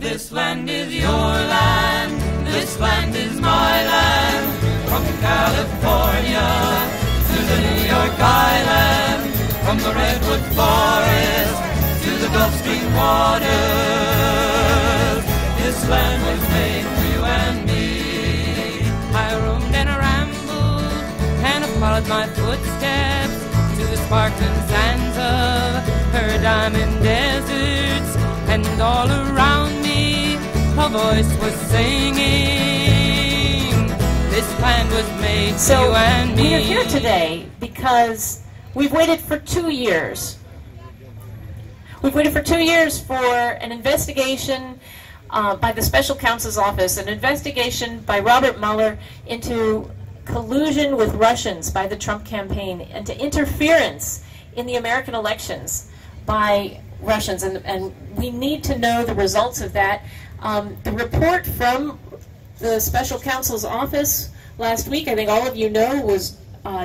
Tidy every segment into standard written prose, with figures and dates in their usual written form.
This land is your land, this land is my land, from California to the New York Island, from the Redwood Forest to the Gulf Stream waters. This land was made for you and me. I roamed and I rambled and I followed my footsteps to the sparkling sands of her diamond deserts, and all around me a voice was singing, this land was made for you and me. We are here today because we've waited for 2 years. We've waited for 2 years for an investigation by the Special Counsel's Office, an investigation by Robert Mueller into collusion with Russians by the Trump campaign and to interference in the American elections by Russians, and we need to know the results of that. The report from the Special Counsel's Office last week, I think all of you know, was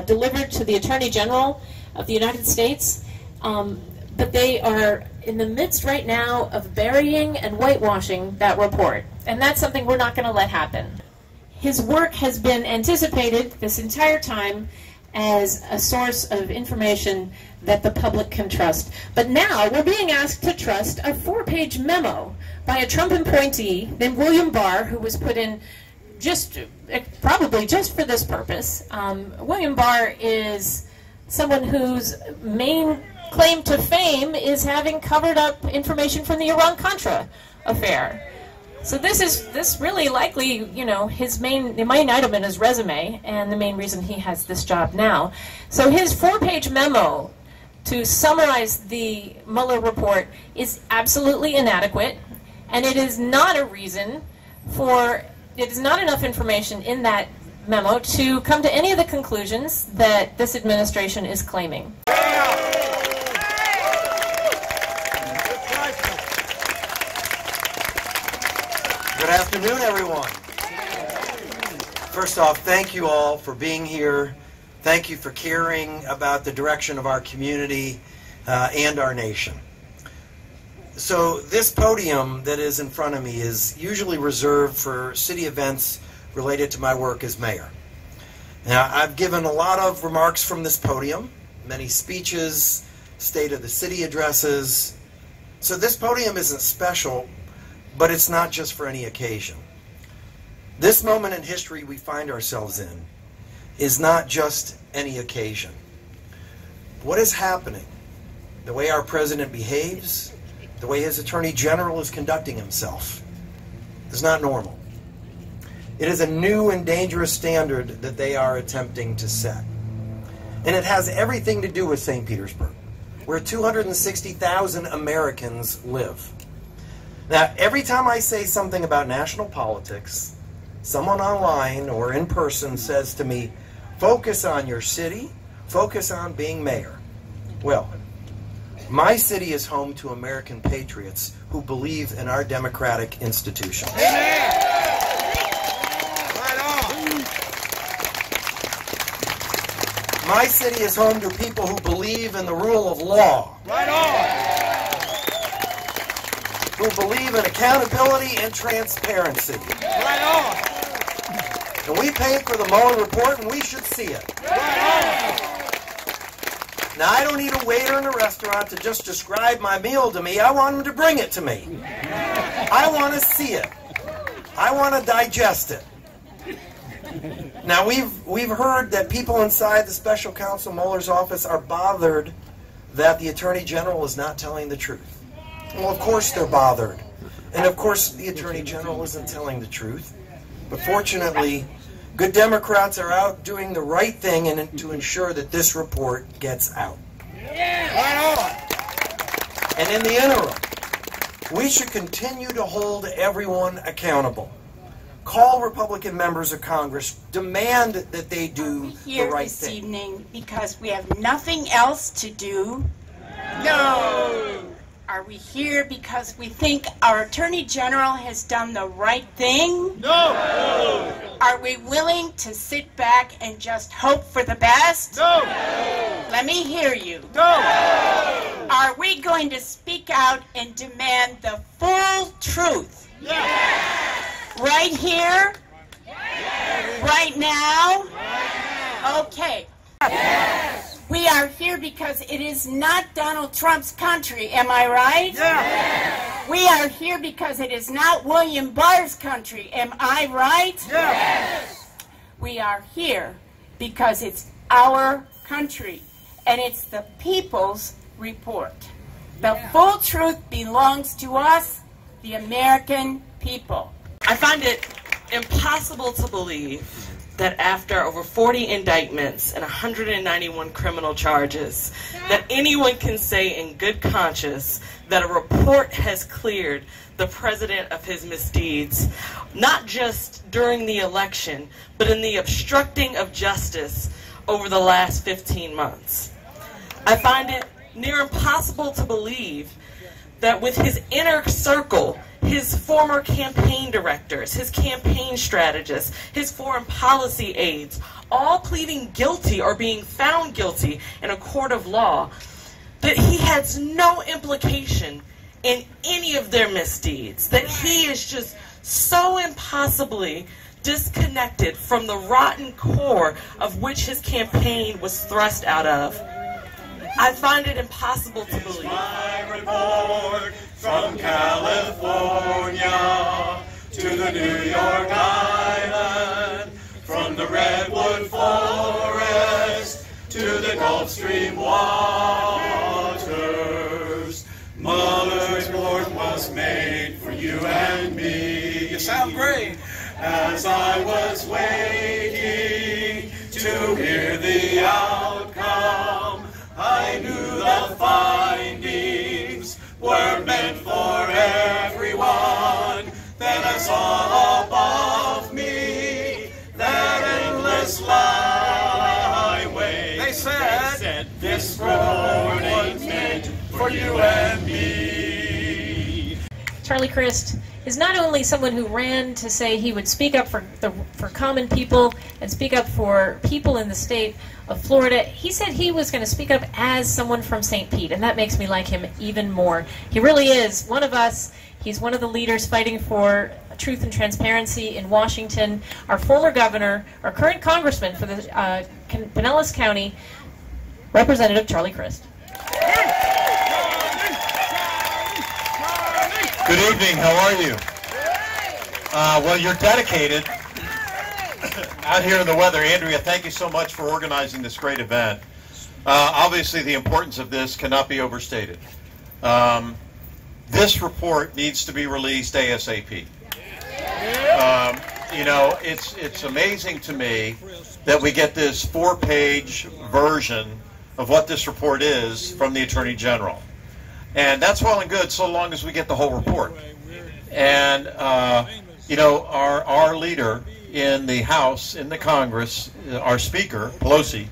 delivered to the Attorney General of the United States, but they are in the midst right now of burying and whitewashing that report, and that's something we're not going to let happen. His work has been anticipated this entire time as a source of information that the public can trust. But now we're being asked to trust a 4-page memo by a Trump appointee named William Barr, who was put in probably just for this purpose. William Barr is someone whose main claim to fame is having covered up information from the Iran-Contra affair. So this really likely, you know, the main item in his resume, and the main reason he has this job now. So his 4-page memo to summarize the Mueller report is absolutely inadequate, and it is not a reason for, it is not enough information in that memo to come to any of the conclusions that this administration is claiming. Good afternoon, everyone. First off, thank you all for being here. Thank you for caring about the direction of our community and our nation. So this podium that is in front of me is usually reserved for city events related to my work as mayor. Now, I've given a lot of remarks from this podium, many speeches, State of the City addresses. So this podium isn't special, but it's not just for any occasion. This moment in history we find ourselves in is not just any occasion. What is happening, the way our president behaves, the way his attorney general is conducting himself, is not normal. It is a new and dangerous standard that they are attempting to set. And it has everything to do with St. Petersburg, where 260,000 Americans live. Now, every time I say something about national politics, someone online or in person says to me, focus on your city, focus on being mayor. Well, my city is home to American patriots who believe in our democratic institutions. Amen. Right on. My city is home to people who believe in the rule of law. Right on. Who believe in accountability and transparency. Right on. And we paid for the Mueller report, and we should see it. Right on. Now, I don't need a waiter in a restaurant to just describe my meal to me. I want him to bring it to me. I want to see it. I want to digest it. Now, we've heard that people inside the Special Counsel Mueller's office are bothered that the Attorney General is not telling the truth. Well, of course they're bothered. And of course the Attorney General isn't telling the truth. But fortunately, good Democrats are out doing the right thing and to ensure that this report gets out. Right on. And in the interim, we should continue to hold everyone accountable. Call Republican members of Congress, demand that they do the right thing. Here this evening because we have nothing else to do? No. Are we here because we think our Attorney General has done the right thing? No. Are we willing to sit back and just hope for the best? No. Let me hear you. No. Are we going to speak out and demand the full truth? Right here? Right now? Okay. We are here because it is not Donald Trump's country, am I right? We are here because it is not William Barr's country, am I right? We are here because it's our country, and it's the people's report. The full truth belongs to us, the American people. I find it impossible to believe that after over 40 indictments and 191 criminal charges, that anyone can say in good conscience that a report has cleared the president of his misdeeds, not just during the election, but in the obstructing of justice over the last 15 months. I find it near impossible to believe that with his inner circle, his former campaign directors, his campaign strategists, his foreign policy aides, all pleading guilty or being found guilty in a court of law, that he has no implication in any of their misdeeds, that he is just so impossibly disconnected from the rotten core of which his campaign was thrust out of. I find it impossible to believe. My report from California to the New York Island, from the Redwood Forest to the Gulf Stream waters. Mueller's report was made for you and me. You sound great. As I was waiting to hear the outcome, I knew the findings were meant for everyone. Then I saw above me that endless highway. They said this report was meant for you and me. Charlie Crist is not only someone who ran to say he would speak up for common people and speak up for people in the state of Florida. He said he was going to speak up as someone from St. Pete, and that makes me like him even more. He really is one of us. He's one of the leaders fighting for truth and transparency in Washington. Our former governor, our current congressman for the Pinellas County, Representative Charlie Crist. Good evening. How are you? Well, you're dedicated out here in the weather. Andrea, thank you so much for organizing this great event. Obviously, the importance of this cannot be overstated. This report needs to be released ASAP. You know, it's amazing to me that we get this 4-page version of what this report is from the Attorney General. And that's well and good so long as we get the whole report. And, you know, our leader in the House, in the Congress, our Speaker, Pelosi,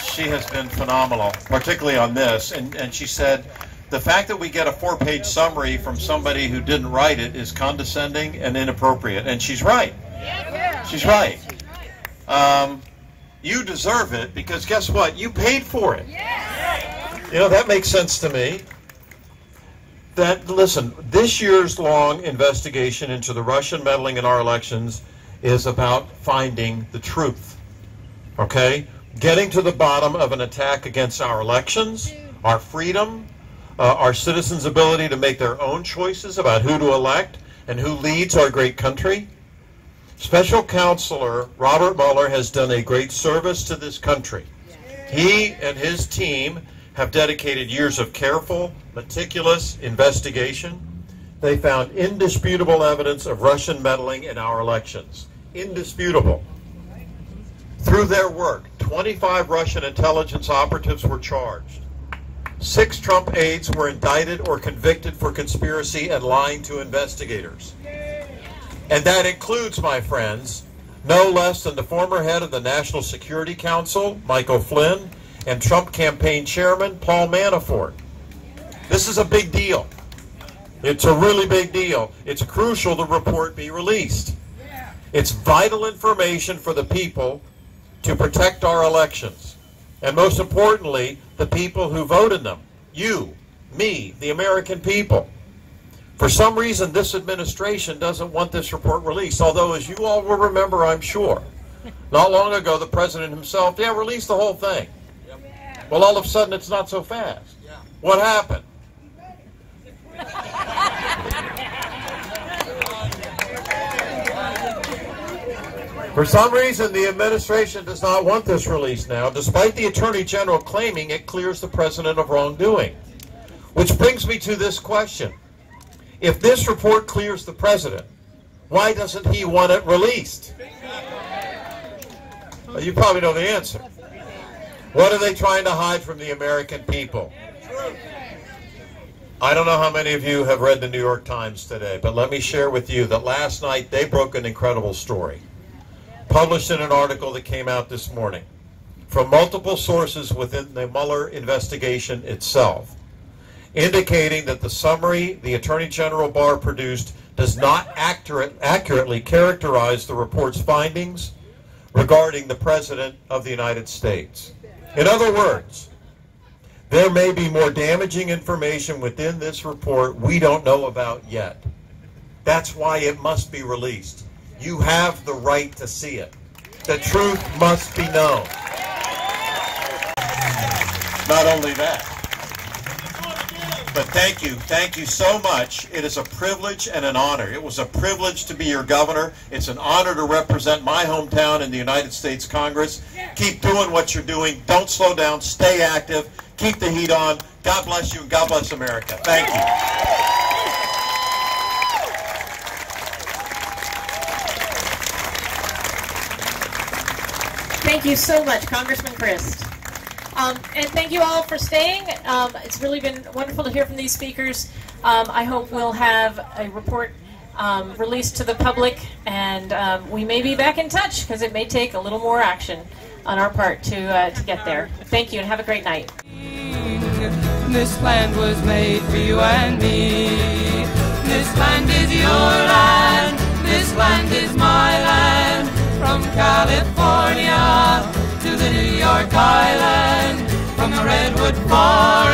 she has been phenomenal, particularly on this. And she said, the fact that we get a 4-page summary from somebody who didn't write it is condescending and inappropriate. And she's right. She's right. You deserve it because guess what? You paid for it. You know, that makes sense to me. That, listen, this year's long investigation into the Russian meddling in our elections is about finding the truth. Okay? Getting to the bottom of an attack against our elections, our freedom, our citizens' ability to make their own choices about who to elect and who leads our great country. Special Counselor Robert Mueller has done a great service to this country. He and his team have dedicated years of careful, meticulous investigation. They found indisputable evidence of Russian meddling in our elections. Indisputable. Through their work, 25 Russian intelligence operatives were charged. 6 Trump aides were indicted or convicted for conspiracy and lying to investigators. And that includes, my friends, no less than the former head of the National Security Council, Michael Flynn, and Trump campaign chairman, Paul Manafort. This is a big deal. It's a really big deal. It's crucial the report be released. It's vital information for the people to protect our elections. And most importantly, the people who voted them. You, me, the American people. For some reason, this administration doesn't want this report released, although, as you all will remember, I'm sure, not long ago, the president himself, released the whole thing. Well, all of a sudden, it's not so fast. What happened? For some reason, the administration does not want this released now, despite the Attorney General claiming it clears the president of wrongdoing. Which brings me to this question. If this report clears the president, why doesn't he want it released? Well, you probably know the answer. What are they trying to hide from the American people? I don't know how many of you have read the New York Times today, but let me share with you that last night they broke an incredible story, published in an article that came out this morning from multiple sources within the Mueller investigation itself, indicating that the summary the Attorney General Barr produced does not accurately characterize the report's findings regarding the President of the United States. In other words, there may be more damaging information within this report we don't know about yet. That's why it must be released. You have the right to see it. The truth must be known. Not only that, but thank you so much. It is a privilege and an honor. It was a privilege to be your governor. It's an honor to represent my hometown in the United States Congress. Keep doing what you're doing. Don't slow down. Stay active. Keep the heat on. God bless you and God bless America. Thank you. Thank you so much, Congressman Crist. And thank you all for staying. It's really been wonderful to hear from these speakers. I hope we'll have a report released to the public, and we may be back in touch because it may take a little more action on our part to get there. Thank you and have a great night. This land was made for you and me. This land is your land. This land is my land. From California to the New York Island, from the Redwood Forest